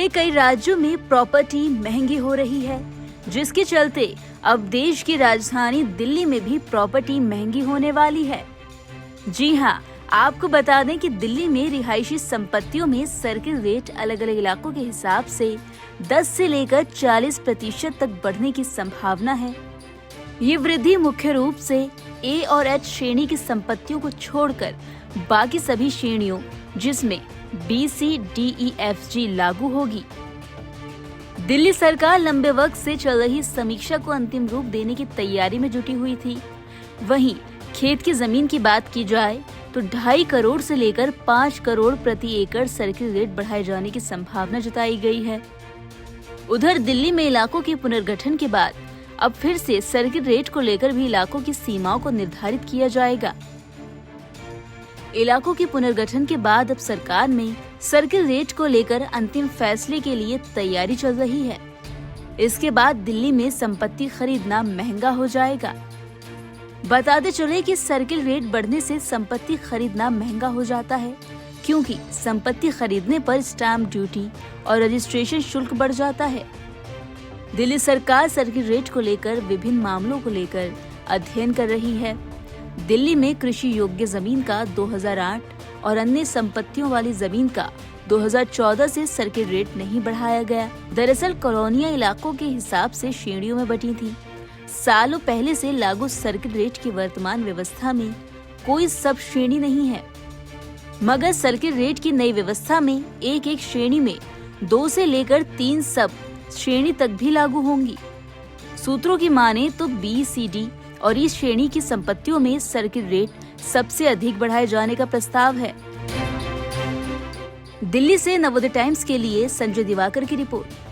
कई राज्यों में प्रॉपर्टी महंगी हो रही है, जिसके चलते अब देश की राजधानी दिल्ली में भी प्रॉपर्टी महंगी होने वाली है। जी हाँ, आपको बता दें कि दिल्ली में रिहायशी संपत्तियों में सर्किल रेट अलग अलग इलाकों के हिसाब से 10 से लेकर 40% तक बढ़ने की संभावना है। ये वृद्धि मुख्य रूप से ए और एच श्रेणी की संपत्तियों को छोड़कर बाकी सभी श्रेणियों जिसमें बी, सी, डी, ई, एफ, जी लागू होगी। दिल्ली सरकार लंबे वक्त से चल रही समीक्षा को अंतिम रूप देने की तैयारी में जुटी हुई थी। वहीं खेत की जमीन की बात की जाए तो 2.5 करोड़ से लेकर 5 करोड़ प्रति एकड़ सर्किल रेट बढ़ाए जाने की संभावना जताई गई है। उधर दिल्ली में इलाकों के पुनर्गठन के बाद अब फिर से सर्किल रेट को लेकर भी इलाकों की सीमाओं को निर्धारित किया जाएगा। इलाकों के पुनर्गठन के बाद अब सरकार में सर्किल रेट को लेकर अंतिम फैसले के लिए तैयारी चल रही है। इसके बाद दिल्ली में संपत्ति खरीदना महंगा हो जाएगा। बताते चले कि सर्किल रेट बढ़ने से संपत्ति खरीदना महंगा हो जाता है, क्योंकि संपत्ति खरीदने पर स्टैंप ड्यूटी और रजिस्ट्रेशन शुल्क बढ़ जाता है। दिल्ली सरकार सर्किल रेट को लेकर विभिन्न मामलों को लेकर अध्ययन कर रही है। दिल्ली में कृषि योग्य जमीन का 2008 और अन्य संपत्तियों वाली जमीन का 2014 से सर्किल रेट नहीं बढ़ाया गया। दरअसल कॉलोनियां इलाकों के हिसाब से श्रेणियों में बटी थी। सालों पहले से लागू सर्किल रेट की वर्तमान व्यवस्था में कोई सब श्रेणी नहीं है, मगर सर्किल रेट की नई व्यवस्था में एक श्रेणी में 2 से लेकर 3 सब श्रेणी तक भी लागू होंगी। सूत्रों की माने तो बी, सी, डी और ई श्रेणी की संपत्तियों में सर्किल रेट सबसे अधिक बढ़ाए जाने का प्रस्ताव है। दिल्ली से नवोदय टाइम्स के लिए संजय दिवाकर की रिपोर्ट।